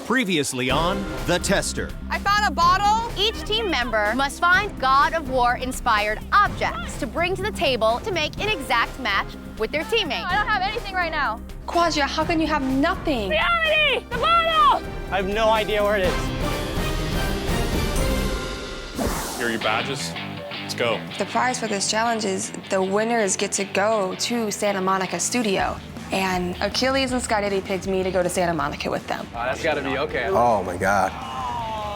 Previously on The Tester. I found a bottle. Each team member must find God of War-inspired objects to bring to the table to make an exact match with their teammate. I don't have anything right now. Quasia, how can you have nothing? Reality! The bottle! I have no idea where it is. Here are your badges. Let's go. The prize for this challenge is the winners get to go to Santa Monica Studio. And Achilles and Skydaddy picked me to go to Santa Monica with them. Oh, that's gotta be okay. Oh my God.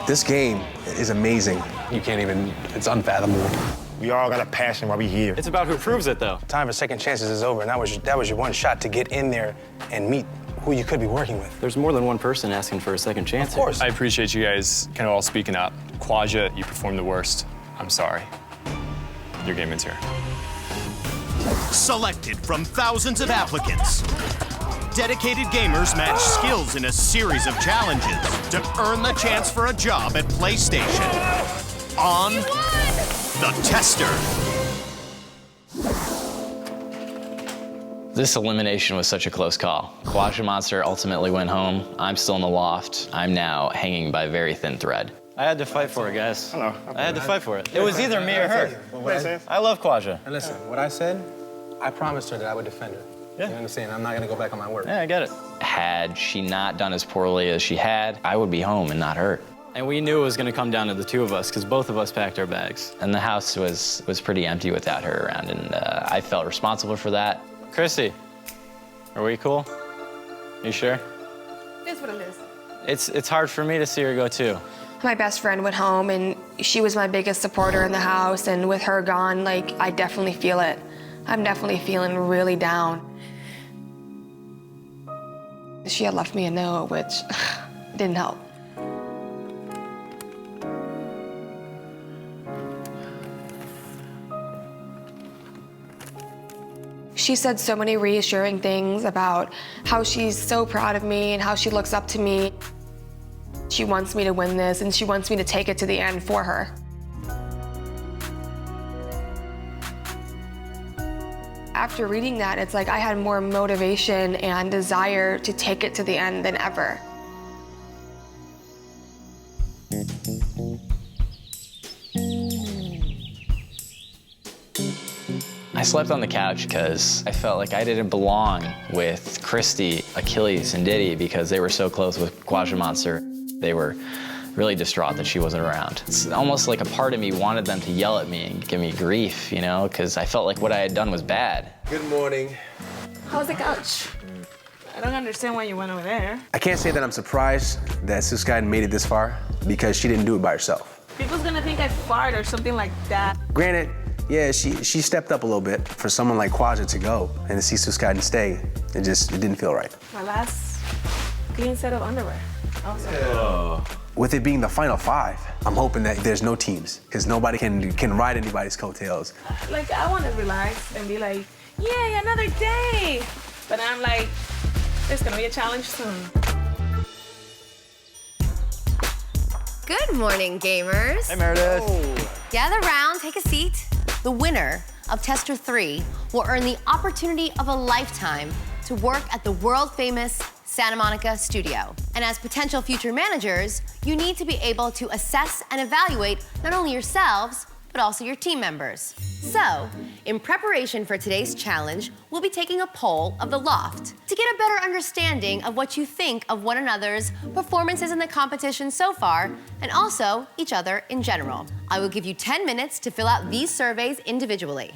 This game is amazing. You can't even, it's unfathomable. We all got a passion while we here. It's about who proves it, though. Time for second chances is over, and that was your one shot to get in there and meet who you could be working with. There's more than one person asking for a second chance. Of course. I appreciate you guys kind of all speaking up. Quasia, you performed the worst. I'm sorry. Your game ends here. Selected from thousands of applicants. Dedicated gamers match skills in a series of challenges to earn the chance for a job at PlayStation. On The Tester. This elimination was such a close call. Quasia Monster ultimately went home. I'm still in the loft. I'm now hanging by a very thin thread. I had to fight for it, guys. I had to fight for it. It was either me or her. I love Quasia. And listen, what I said, I promised her that I would defend her. Yeah. You understand? I'm not gonna go back on my word. Yeah, I get it. Had she not done as poorly as she had, I would be home and not hurt. And we knew it was gonna come down to the two of us, because both of us packed our bags. And the house was pretty empty without her around, and I felt responsible for that. Chrissy, are we cool? You sure? It is what it is. It's hard for me to see her go, too. My best friend went home, and she was my biggest supporter in the house, and with her gone, like, I definitely feel it. I'm definitely feeling really down. She had left me a note, which didn't help. She said so many reassuring things about how she's so proud of me and how she looks up to me. She wants me to win this, and she wants me to take it to the end for her. After reading that, it's like I had more motivation and desire to take it to the end than ever. I slept on the couch because I felt like I didn't belong with Christy, Achilles, and Diddy because they were so close with Quasia Monster. They were really distraught that she wasn't around. It's almost like a part of me wanted them to yell at me and give me grief, you know, because I felt like what I had done was bad. Good morning. How's the couch? I don't understand why you went over there. I can't say that I'm surprised that Suskaiden made it this far because she didn't do it by herself. People's gonna think I farted or something like that. Granted, yeah, she stepped up a little bit for someone like Quasia to go and to see Suskaiden stay. It didn't feel right. My last clean set of underwear. With it being the final five, I'm hoping that there's no teams, because nobody can ride anybody's coattails. Like, I want to relax and be like, yay, another day. But I'm like, there's gonna be a challenge soon. Good morning, gamers. Hey, Meredith. Gather round, take a seat. The winner of Tester 3 will earn the opportunity of a lifetime to work at the world-famous Santa Monica Studio. And as potential future managers, you need to be able to assess and evaluate not only yourselves, but also your team members. So, in preparation for today's challenge, we'll be taking a poll of the Loft to get a better understanding of what you think of one another's performances in the competition so far, and also each other in general. I will give you 10 minutes to fill out these surveys individually.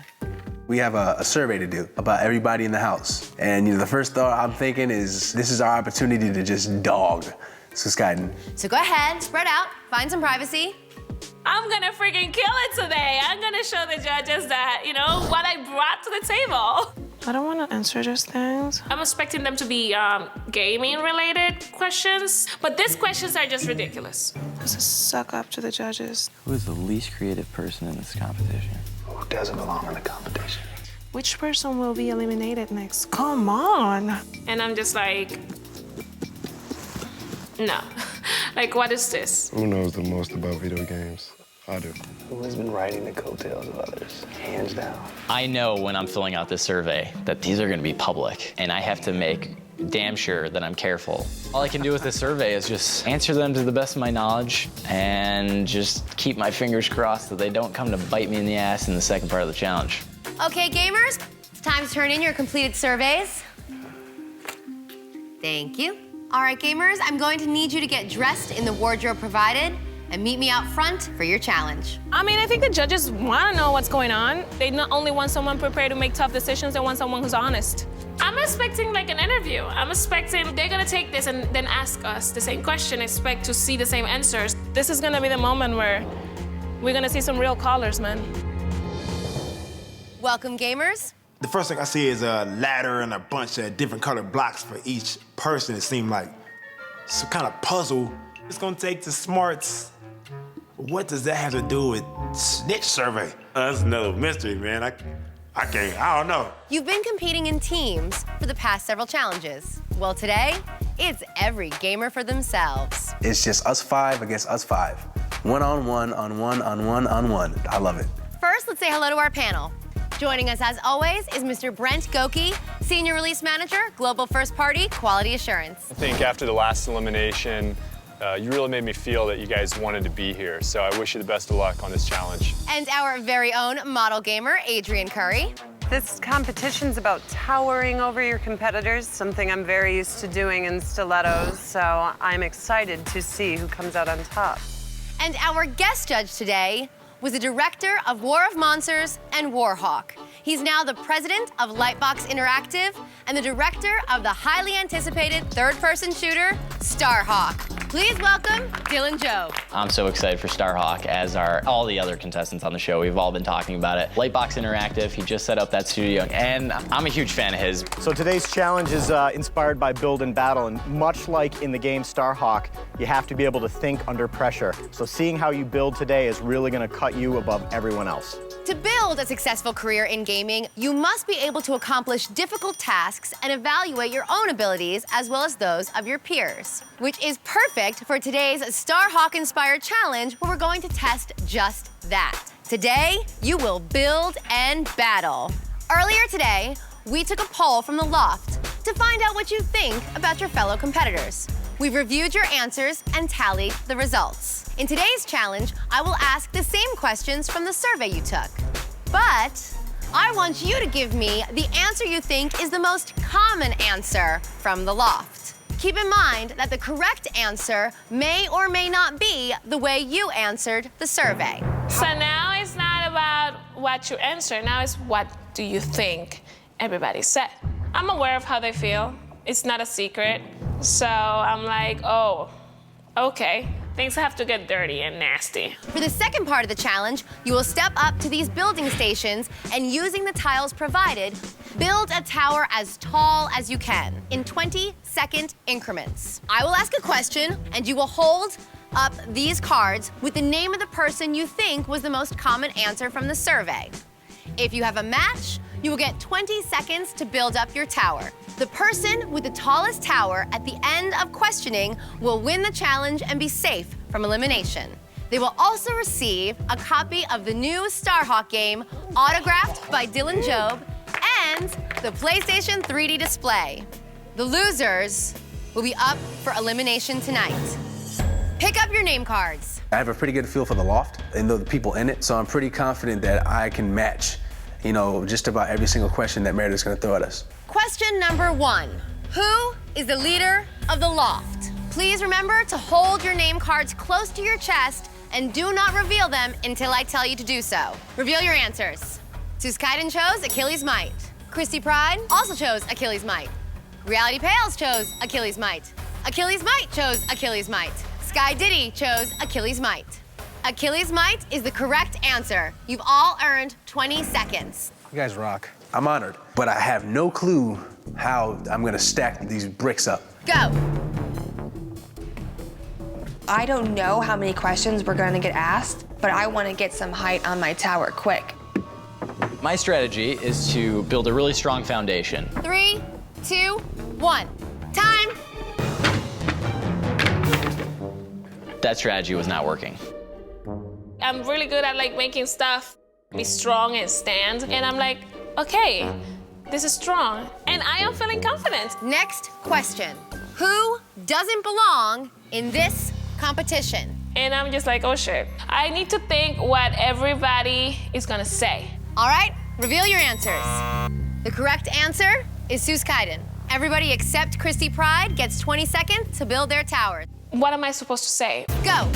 We have a survey to do about everybody in the house. And the first thought I'm thinking is this is our opportunity to just dog Suskaiden. So go ahead, spread out, find some privacy. I'm gonna freaking kill it today. I'm gonna show the judges that, what I brought to the table. I don't want to answer those things. I'm expecting them to be gaming-related questions, but these questions are just ridiculous. This is suck up to the judges. Who is the least creative person in this competition? Who doesn't belong in the competition? Which person will be eliminated next? Come on. And I'm just like, no. Like, what is this? Who knows the most about video games? I do. Who has been riding the coattails of others? Hands down. I know when I'm filling out this survey that these are going to be public, and I have to make damn sure that I'm careful. All I can do with this survey is just answer them to the best of my knowledge and just keep my fingers crossed that they don't come to bite me in the ass in the second part of the challenge. Okay, gamers, it's time to turn in your completed surveys. Thank you. All right, gamers, I'm going to need you to get dressed in the wardrobe provided and meet me out front for your challenge. I mean, I think the judges want to know what's going on. They not only want someone prepared to make tough decisions, they want someone who's honest. I'm expecting like an interview. I'm expecting they're gonna take this and then ask us the same question, expect to see the same answers. This is gonna be the moment where we're gonna see some real colors, man. Welcome, gamers. The first thing I see is a ladder and a bunch of different colored blocks for each person. It seemed like some kind of puzzle. It's gonna take the smarts. What does that have to do with snitch survey? That's another mystery, man. I don't know. You've been competing in teams for the past several challenges. Well, today, it's every gamer for themselves. It's just us 5 against us 5. 1-on-1, on 1, on 1, on 1. I love it. First, let's say hello to our panel. Joining us, as always, is Mr. Brent Goki, Senior Release Manager, Global First Party Quality Assurance. I think after the last elimination, you really made me feel that you guys wanted to be here, so I wish you the best of luck on this challenge. And our very own model gamer, Adrian Curry. This competition's about towering over your competitors, something I'm very used to doing in stilettos, so I'm excited to see who comes out on top. And our guest judge today was the director of War of Monsters and Warhawk. He's now the president of Lightbox Interactive and the director of the highly anticipated third-person shooter, Starhawk. Please welcome Dylan Jobe. I'm so excited for Starhawk, as are all the other contestants on the show. We've all been talking about it. Lightbox Interactive, he just set up that studio, and I'm a huge fan of his. So today's challenge is inspired by Build and Battle, and much like in the game Starhawk, you have to be able to think under pressure. So seeing how you build today is really gonna cut you above everyone else. To build a successful career in gaming, you must be able to accomplish difficult tasks and evaluate your own abilities as well as those of your peers, which is perfect for today's Starhawk-inspired challenge, where we're going to test just that. Today, you will build and battle. Earlier today, we took a poll from the Loft to find out what you think about your fellow competitors. We've reviewed your answers and tallied the results. In today's challenge, I will ask the same questions from the survey you took. But I want you to give me the answer you think is the most common answer from the Loft. Keep in mind that the correct answer may or may not be the way you answered the survey. So now it's not about what you answer, now it's what do you think everybody said. I'm aware of how they feel. It's not a secret. So I'm like, oh, okay. Things have to get dirty and nasty. For the second part of the challenge, you will step up to these building stations and, using the tiles provided, build a tower as tall as you can in 20-second increments. I will ask a question, and you will hold up these cards with the name of the person you think was the most common answer from the survey. If you have a match, you will get 20 seconds to build up your tower. The person with the tallest tower at the end of questioning will win the challenge and be safe from elimination. They will also receive a copy of the new Starhawk game, autographed by Dylan Jobe, and the PlayStation 3D display. The losers will be up for elimination tonight. Pick up your name cards. I have a pretty good feel for the Loft and the people in it, so I'm pretty confident that I can match, just about every single question that Meredith's gonna throw at us. Question number 1. Who is the leader of the Loft? Please remember to hold your name cards close to your chest and do not reveal them until I tell you to do so. Reveal your answers. Suskaiden chose Achilles' Might. Christy Pride also chose Achilles' Might. Reality Pales chose Achilles' Might. Achilles' Might chose Achilles' Might. Sky Diddy chose Achilles' Might. Achilles' Might is the correct answer. You've all earned 20 seconds. You guys rock. I'm honored, but I have no clue how I'm gonna stack these bricks up. Go. I don't know how many questions we're gonna get asked, but I wanna get some height on my tower quick. My strategy is to build a really strong foundation. 3, 2, 1. Time. That strategy was not working. I'm really good at making stuff be strong and stand. And I'm like, okay, This is strong, and I am feeling confident. Next question. Who doesn't belong in this competition? And I'm just like, oh shit. I need to think what everybody is gonna say. All right, reveal your answers. The correct answer is Seuss Kaiden. Everybody except Christy Pride gets 20 seconds to build their tower. What am I supposed to say? Go.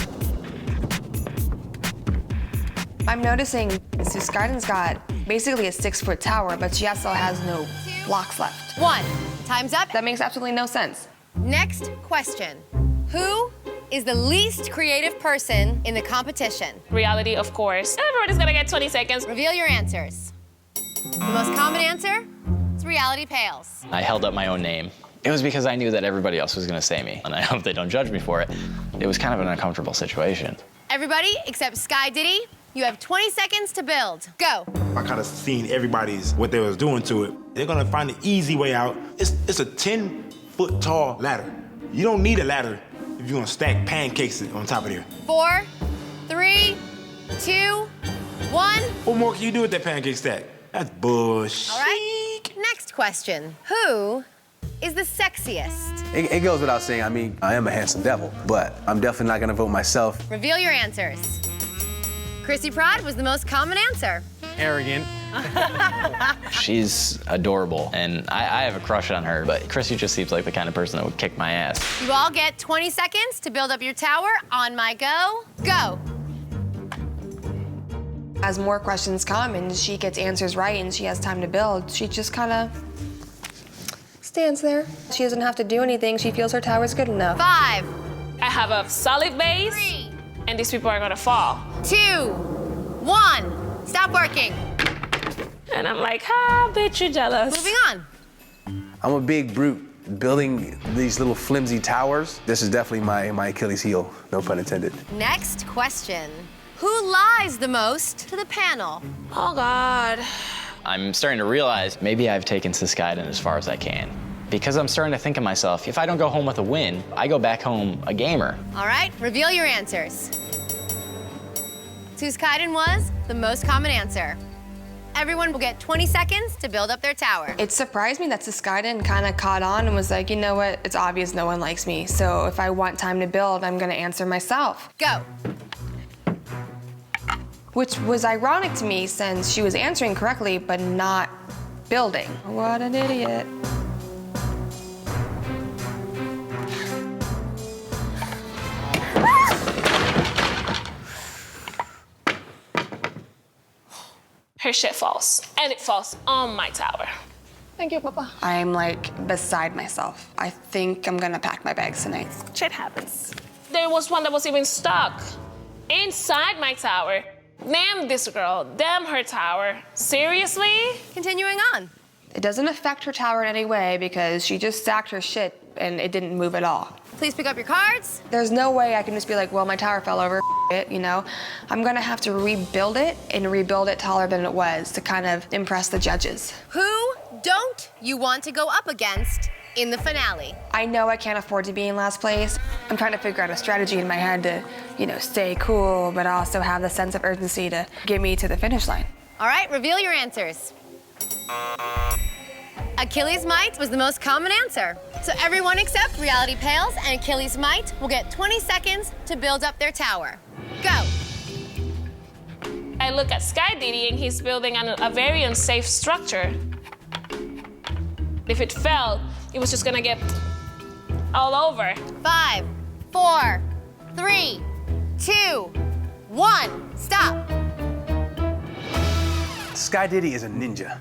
I'm noticing Seuss Kaiden's got basically a 6-foot tower, but she also has no blocks left. 1. Time's up. That makes absolutely no sense. Next question. Who is the least creative person in the competition? Reality, of course. Everybody's gonna get 20 seconds. Reveal your answers. The most common answer is Reality Pales. I held up my own name. It was because I knew that everybody else was gonna say me, and I hope they don't judge me for it. It was kind of an uncomfortable situation. Everybody except Sky Diddy, you have 20 seconds to build. Go. I kind of seen everybody's, what they was doing to it. They're gonna find the easy way out. It's a 10-foot tall ladder. You don't need a ladder if you're gonna stack pancakes on top of there. 4, 3, 2, 1. What more can you do with that pancake stack? That's bullshit. All right. Next question. Who is the sexiest? It goes without saying, I mean, I am a handsome devil, but I'm definitely not gonna vote myself. Reveal your answers. Christy Pride was the most common answer. Arrogant. She's adorable, and I have a crush on her, but Chrissy just seems like the kind of person that would kick my ass. You all get 20 seconds to build up your tower. On my go, go. As more questions come and she gets answers right and she has time to build, she just kind of stands there. She doesn't have to do anything. She feels her tower's good enough. 5. I have a solid base, 3, and these people are gonna fall. 2, 1. Stop working. And I'm like, bitch, you're jealous. Moving on. I'm a big brute building these little flimsy towers. This is definitely my Achilles heel, no pun intended. Next question. Who lies the most to the panel? Oh, God. I'm starting to realize maybe I've taken Seuss Kaiden as far as I can. Because I'm starting to think of myself, if I don't go home with a win, I go back home a gamer. All right, reveal your answers. Seuss Kaiden was the most common answer. Everyone will get 20 seconds to build up their tower. It surprised me that Seuss Kaiden kind of caught on and was like, you know what, it's obvious no one likes me. So if I want time to build, I'm gonna answer myself. Go. Which was ironic to me since she was answering correctly, but not building. What an idiot. Her shit falls, and it falls on my tower. Thank you, Papa. I'm like beside myself. I think I'm gonna pack my bags tonight. Shit happens. There was one that was even stuck inside my tower. Damn this girl, damn her tower. Seriously? Continuing on. It doesn't affect her tower in any way because she just stacked her shit and it didn't move at all. Please pick up your cards. There's no way I can just be like, well, my tower fell over, it, you know? I'm gonna have to rebuild it and rebuild it taller than it was to kind of impress the judges. Who don't you want to go up against in the finale? I know I can't afford to be in last place. I'm trying to figure out a strategy in my head to, you know, stay cool, but also have the sense of urgency to get me to the finish line. All right, reveal your answers. Achilles Might was the most common answer. So everyone except Reality Pales and Achilles Might will get 20 seconds to build up their tower. Go. I look at Sky Diddy and he's building on a very unsafe structure. If it fell, it was just gonna get all over. 5, 4, 3, 2, 1. Stop. Sky Diddy is a ninja.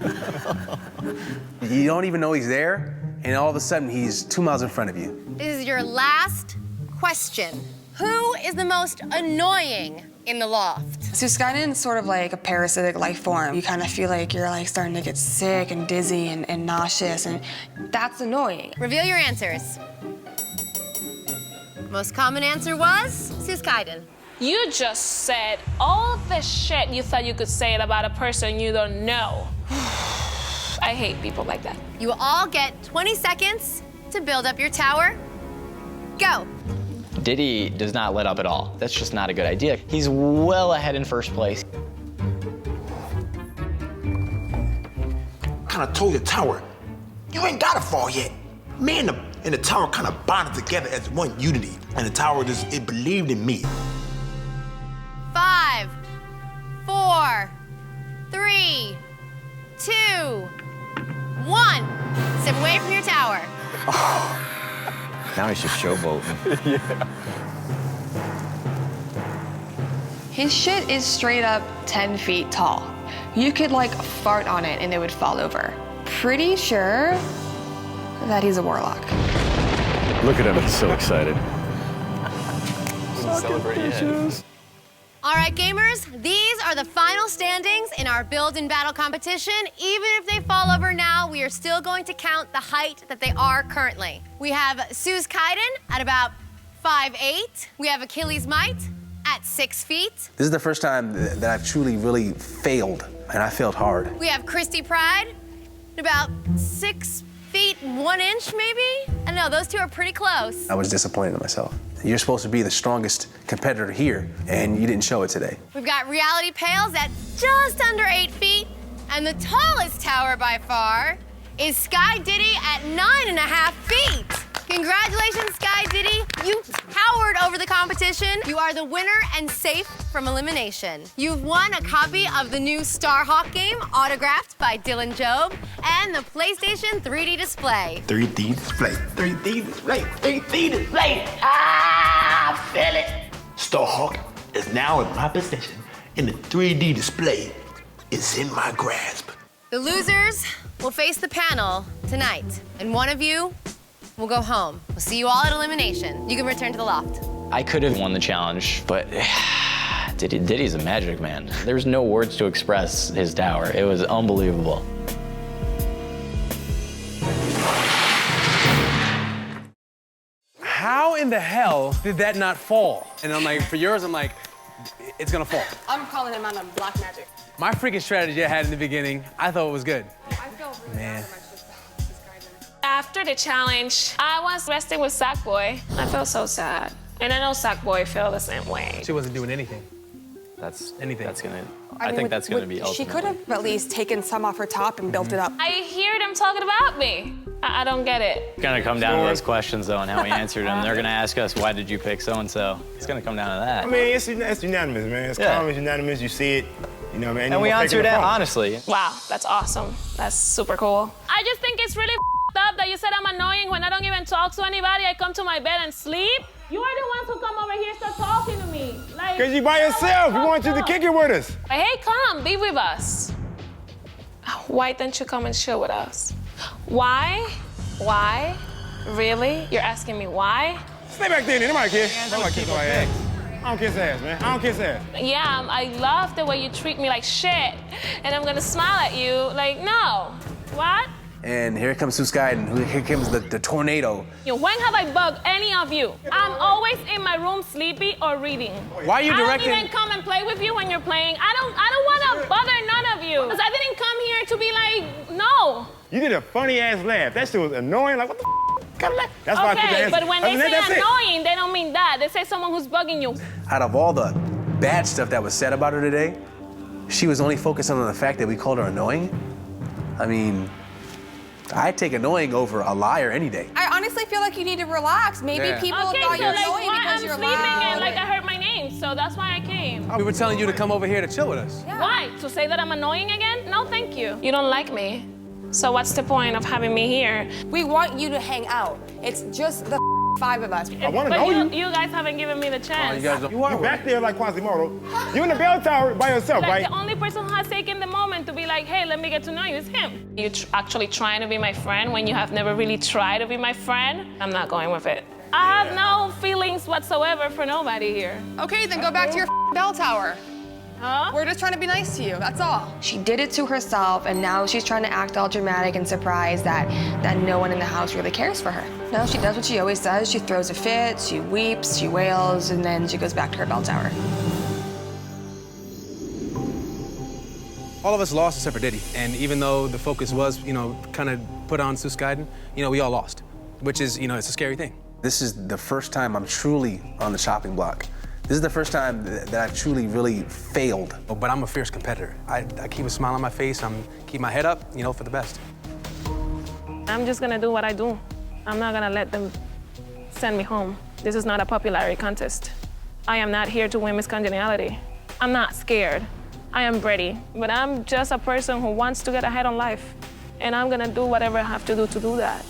You don't even know he's there, and all of a sudden he's 2 miles in front of you. This is your last question. Who is the most annoying in the loft? Seuss Kaiden is sort of like a parasitic life form. You kind of feel like you're like starting to get sick and dizzy and nauseous, and that's annoying. Reveal your answers. Most common answer was Seuss Kaiden. You just said all the shit you thought you could say about a person you don't know. I hate people like that. You will all get 20 seconds to build up your tower. Go. Diddy does not let up at all. That's just not a good idea. He's well ahead in first place. kind of told the tower, you ain't gotta fall yet. Me and the tower kind of bonded together as one unity. And the tower it believed in me. 5, 4, 3, 2, 1. Step away from your tower. Now he's just showboating. Yeah. His shit is straight up 10 feet tall. You could like fart on it and it would fall over. Pretty sure that he's a warlock. Look at him, he's so excited. All right, gamers, these are the final standings in our build and battle competition. Even if they fall over now, we are still going to count the height that they are currently. We have Suze Kaiden at about 5'8". We have Achilles Might at 6 feet. This is the first time that I've truly really failed, and I failed hard. We have Christy Pride at about 6 feet 1 inch, maybe? I don't know, those two are pretty close. I was disappointed in myself. You're supposed to be the strongest competitor here, and you didn't show it today. We've got Reality Pales at just under 8 feet, and the tallest tower by far is Sky Diddy at 9.5 feet. Congratulations, Sky Diddy. You towered over the competition. You are the winner and safe from elimination. You've won a copy of the new Starhawk game, autographed by Dylan Jobe, and the PlayStation 3D display. 3D display, 3D display, 3D display. Ah, I feel it. Starhawk is now in my possession, and the 3D display is in my grasp. The losers will face the panel tonight, and one of you will go home. We'll see you all at elimination. You can return to the loft. I could have won the challenge, but Diddy's a magic man. There's no words to express his tower. It was unbelievable. How in the hell did that not fall? And I'm like, for yours, I'm like, it's gonna fall. I'm calling him out on black magic. My freaking strategy I had in the beginning, I thought it was good. I feel really Man. After the challenge, I was resting with Sackboy. I felt so sad. And I know Sackboy felt the same way. She wasn't doing anything. That's anything. That's gonna. I mean, think that's gonna be ultimate. She could have at least taken some off her top and built it up. I hear them talking about me. I don't get it. It's gonna come down to those questions though and how we answered them. They're gonna ask us, why did you pick so-and-so? It's gonna come down to that. I mean, it's unanimous, man. It's calm, it's unanimous. You see it, you know, man. And we answered it honestly. Wow, that's awesome. That's super cool. I just think it's really up that you said I'm annoying when I don't even talk to anybody. I come to my bed and sleep. You are the ones who come over here and start talking to me. Like, because you by yourself. We want you to kick it with us. Hey, come, be with us. Why don't you come and chill with us? Why? Why? Really? You're asking me why? Stay back there, nobody cares. Nobody cares about ass. I don't kiss ass, man. I don't kiss ass. Yeah, I love the way you treat me like shit. And I'm gonna smile at you like, no. What? And here comes Suze Kaiden, and here comes the tornado. When have I bugged any of you? I'm always in my room sleepy or reading. Why are you directing? I don't even come and play with you when you're playing. I don't want to bother none of you. Because I didn't come here to be like, no. You did a funny ass laugh. That shit was annoying. Like, what the kind of laugh? That's why I took the Okay, answer. but when they say That's it. annoying, they don't mean that. They say someone who's bugging you. Out of all the bad stuff that was said about her today, she was only focused on the fact that we called her annoying. I mean, I'd take annoying over a liar any day. I honestly feel like you need to relax. Maybe people thought you're annoying because you're I'm loud. sleeping and like I heard my name, so that's why I came. We were telling you to come over here to chill with us. Yeah. Why? To say that I'm annoying again? No, thank you. You don't like me. So what's the point of having me here? We want you to hang out. It's just the 5 of us. I want to know But you guys haven't given me the chance. You are back there like Quasimodo. You in the bell tower by yourself, Like, right? the only person who has taken the moment to be like, hey, let me get to know you is him. You actually trying to be my friend when you have never really tried to be my friend? I'm not going with it. I have no feelings whatsoever for nobody here. Okay, then go back to your bell tower. Huh? We're just trying to be nice to you, that's all. She did it to herself, and now she's trying to act all dramatic and surprised that no one in the house really cares for her. No, she does what she always does. She throws a fit, she weeps, she wails, and then she goes back to her bell tower. All of us lost except for Diddy. And even though the focus was, kind of put on Suze Kaiden, we all lost, which is, it's a scary thing. This is the first time I'm truly on the chopping block. This is the first time that I've truly, really failed. But I'm a fierce competitor. I keep a smile on my face. I'm keep my head up, you know, for the best. I'm just gonna do what I do. I'm not gonna let them send me home. This is not a popularity contest. I am not here to win Miss Congeniality. I'm not scared. I am ready. But I'm just a person who wants to get ahead on life. And I'm gonna do whatever I have to do that.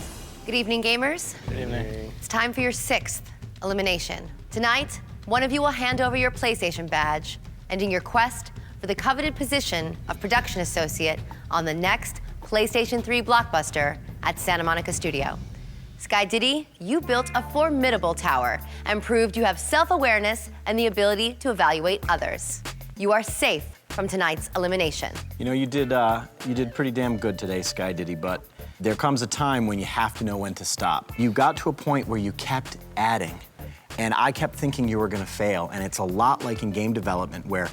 Good evening, gamers. Good evening. It's time for your 6th elimination. Tonight, one of you will hand over your PlayStation badge, ending your quest for the coveted position of production associate on the next PlayStation 3 blockbuster at Santa Monica Studio. Sky Diddy, you built a formidable tower and proved you have self-awareness and the ability to evaluate others. You are safe from tonight's elimination. You know, you did pretty damn good today, Sky Diddy, but there comes a time when you have to know when to stop. You got to a point where you kept adding, and I kept thinking you were gonna fail, and it's a lot like in game development where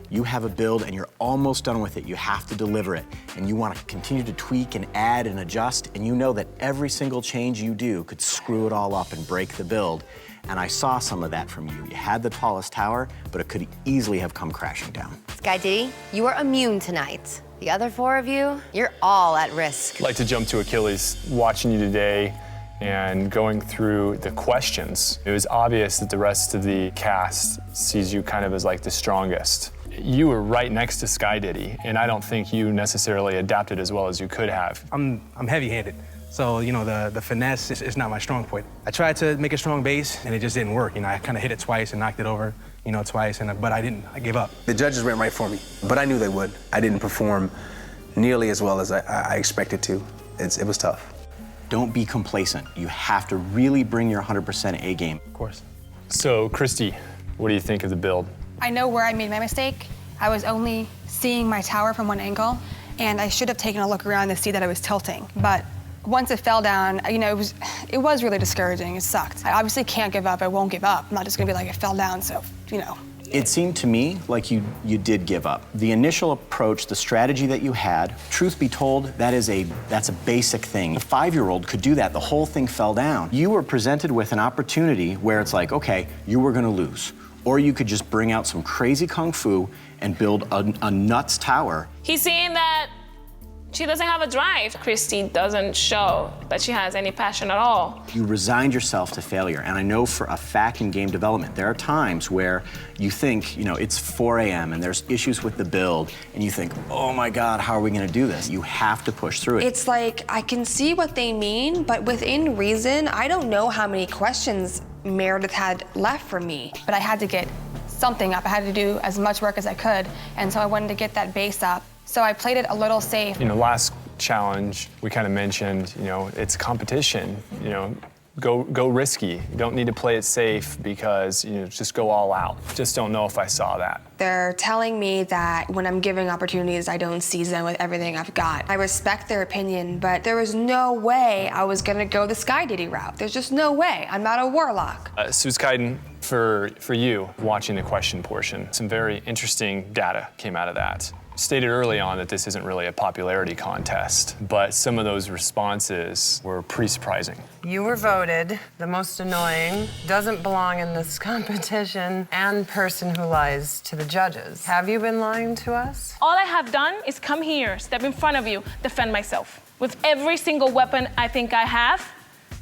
you have a build and you're almost done with it. You have to deliver it, and you want to continue to tweak and add and adjust, and you know that every single change you do could screw it all up and break the build. And I saw some of that from you. You had the tallest tower, but it could easily have come crashing down. Sky Diddy, you are immune tonight. The other 4 of you, you're all at risk. I'd like to jump to Achilles. Watching you today and going through the questions, it was obvious that the rest of the cast sees you kind of as like the strongest. You were right next to Sky Diddy, and I don't think you necessarily adapted as well as you could have. I'm heavy-handed, so you know the finesse is not my strong point. I tried to make a strong base, and it just didn't work. You know, I kind of hit it twice and knocked it over, you know, twice, but I didn't. I gave up. The judges went right for me, but I knew they would. I didn't perform nearly as well as I expected to. It was tough. Don't be complacent. You have to really bring your 100% A game. Of course. So, Christy, what do you think of the build? I know where I made my mistake. I was only seeing my tower from one angle, and I should have taken a look around to see that I was tilting. But once it fell down, you know, it was really discouraging. It sucked. I obviously can't give up. I won't give up. I'm not just gonna be like, it fell down, so, you know. It seemed to me like you did give up. The initial approach, the strategy that you had, truth be told, that's a basic thing. A 5-year-old could do that. The whole thing fell down. You were presented with an opportunity where it's like, okay, you were gonna lose. Or you could just bring out some crazy kung fu and build a nuts tower. He's saying that she doesn't have a drive. Christy doesn't show that she has any passion at all. You resigned yourself to failure, and I know for a fact in game development, there are times where you think, you know, it's 4 a.m. and there's issues with the build, and you think, oh my God, how are we gonna do this? You have to push through it. It's like, I can see what they mean, but within reason, I don't know how many questions Meredith had left for me, but I had to get something up. I had to do as much work as I could, and so I wanted to get that base up. So I played it a little safe. You know, last challenge, we kind of mentioned, you know, it's competition, you know, go risky. You don't need to play it safe because, you know, just go all out. Just don't know if I saw that. They're telling me that when I'm giving opportunities, I don't seize them with everything I've got. I respect their opinion, but there was no way I was gonna go the Sky Diddy route. There's just no way. I'm not a warlock. Suskaiden, for you, watching the question portion, some very interesting data came out of that. Stated early on that this isn't really a popularity contest, but some of those responses were pretty surprising. You were voted the most annoying, doesn't belong in this competition, and person who lies to the judges. Have you been lying to us? All I have done is come here, step in front of you, defend myself. With every single weapon I think I have,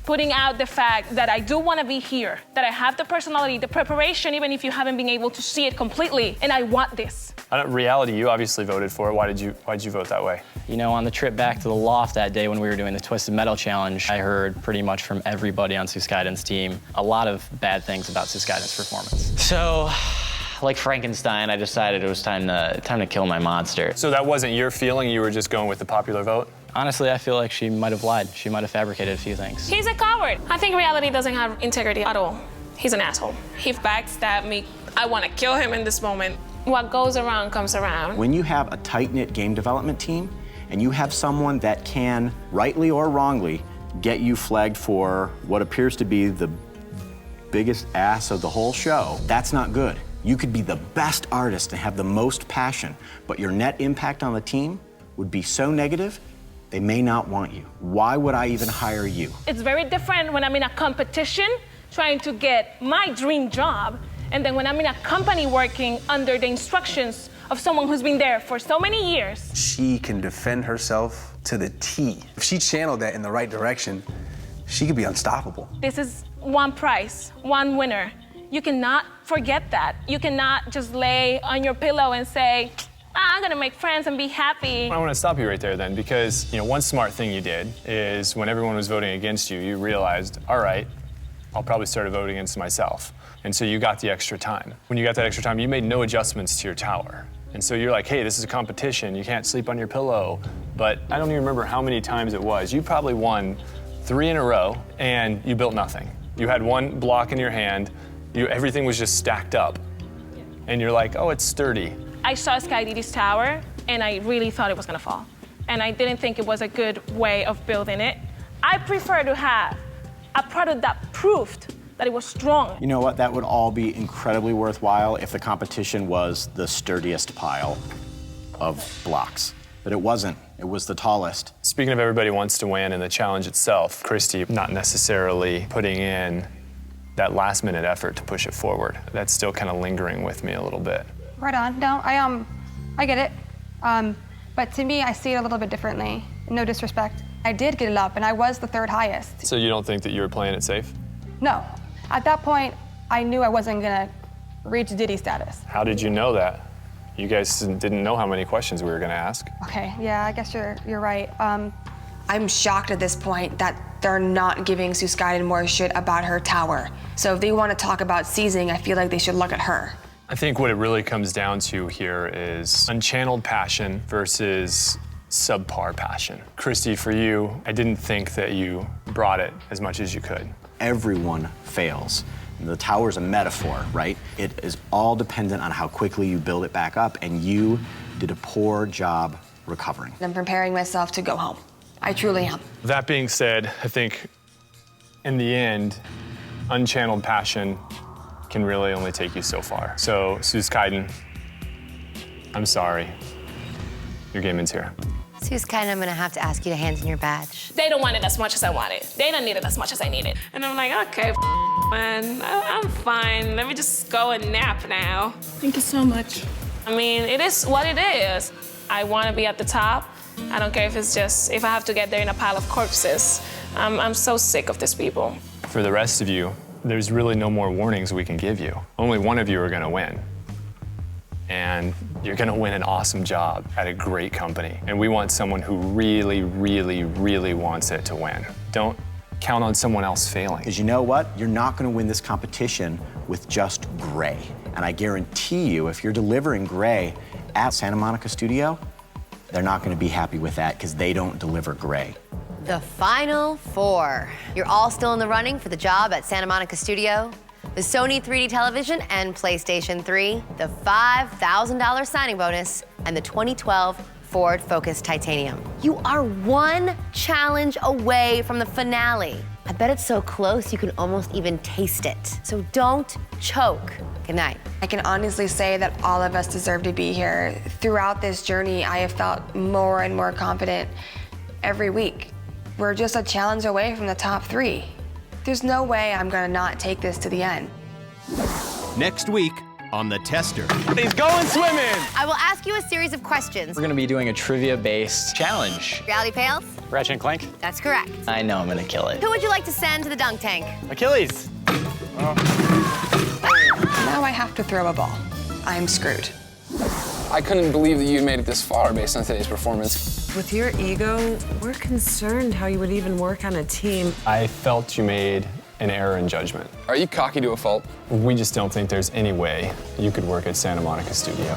putting out the fact that I do want to be here, that I have the personality, the preparation, even if you haven't been able to see it completely, and I want this. Reality, you obviously voted for it. Why did you vote that way? You know, on the trip back to the Loft that day when we were doing the Twisted Metal Challenge, I heard pretty much from everybody on Suskaiden's team a lot of bad things about Suskaiden's performance. So, like Frankenstein, I decided it was time to kill my monster. So that wasn't your feeling? You were just going with the popular vote? Honestly, I feel like she might have lied. She might have fabricated a few things. He's a coward. I think reality doesn't have integrity at all. He's an asshole. He backstabbed me. I want to kill him in this moment. What goes around comes around. When you have a tight-knit game development team and you have someone that can, rightly or wrongly, get you flagged for what appears to be the biggest ass of the whole show, that's not good. You could be the best artist and have the most passion, but your net impact on the team would be so negative, they may not want you. Why would I even hire you? It's very different when I'm in a competition trying to get my dream job And then when I'm in a company working under the instructions of someone who's been there for so many years. She can defend herself to the T. If she channeled that in the right direction, she could be unstoppable. This is one prize, one winner. You cannot forget that. You cannot just lay on your pillow and say, I'm gonna make friends and be happy. I want to stop you right there then, because one smart thing you did is when everyone was voting against you, you realized, all right, I'll probably start voting against myself. And so you got the extra time. When you got that extra time, you made no adjustments to your tower. And so you're like, hey, this is a competition. You can't sleep on your pillow. But I don't even remember how many times it was. You probably won 3 in a row, and you built nothing. You had one block in your hand. Everything was just stacked up. And you're like, oh, it's sturdy. I saw Sky Didi's tower, and I really thought it was gonna fall. And I didn't think it was a good way of building it. I prefer to have a product that proved that it was strong. You know what? That would all be incredibly worthwhile if the competition was the sturdiest pile of blocks. But it wasn't. It was the tallest. Speaking of everybody wants to win and the challenge itself, Christy not necessarily putting in that last-minute effort to push it forward. That's still kind of lingering with me a little bit. Right on. No, I get it. But to me, I see it a little bit differently. No disrespect. I did get it up, and I was the 3rd highest. So you don't think that you were playing it safe? No. At that point, I knew I wasn't gonna reach Diddy status. How did you know that? You guys didn't know how many questions we were gonna ask. Okay, yeah, I guess you're right. I'm shocked at this point that they're not giving Suskaiden more shit about her tower. So if they want to talk about seizing, I feel like they should look at her. I think what it really comes down to here is unchanneled passion versus subpar passion. Christy, for you, I didn't think that you brought it as much as you could. Everyone fails. The tower's a metaphor, right? It is all dependent on how quickly you build it back up, and you did a poor job recovering. I'm preparing myself to go home. I truly am. That being said, I think in the end, unchanneled passion can really only take you so far. So, Suskaiden, I'm sorry. Your game ends here. Suskaiden, I'm gonna have to ask you to hand in your badge. They don't want it as much as I want it. They don't need it as much as I need it. And I'm like, okay, man, I'm fine. Let me just go and nap now. Thank you so much. I mean, it is what it is. I want to be at the top. I don't care if it's just, if I have to get there in a pile of corpses. I'm so sick of these people. For the rest of you, there's really no more warnings we can give you. Only one of you are gonna win. And you're gonna win an awesome job at a great company. And we want someone who really, really, really wants it to win. Don't count on someone else failing. Because you know what? You're not gonna win this competition with just gray. And I guarantee you, if you're delivering gray at Santa Monica Studio, they're not gonna be happy with that because they don't deliver gray. The final 4. You're all still in the running for the job at Santa Monica Studio, the Sony 3D television and PlayStation 3, the $5,000 signing bonus, and the 2012 Ford Focus Titanium. You are one challenge away from the finale. I bet it's so close you can almost even taste it. So don't choke. Good night. I can honestly say that all of us deserve to be here. Throughout this journey, I have felt more and more confident every week. We're just a challenge away from the top 3. There's no way I'm gonna not take this to the end. Next week on The Tester. He's going swimming! I will ask you a series of questions. We're gonna be doing a trivia-based challenge. Reality Pails? Ratchet and Clank? That's correct. I know I'm gonna kill it. Who would you like to send to the dunk tank? Achilles! Now I have to throw a ball. I'm screwed. I couldn't believe that you made it this far based on today's performance. With your ego, we're concerned how you would even work on a team. I felt you made an error in judgment. Are you cocky to a fault? We just don't think there's any way you could work at Santa Monica Studio.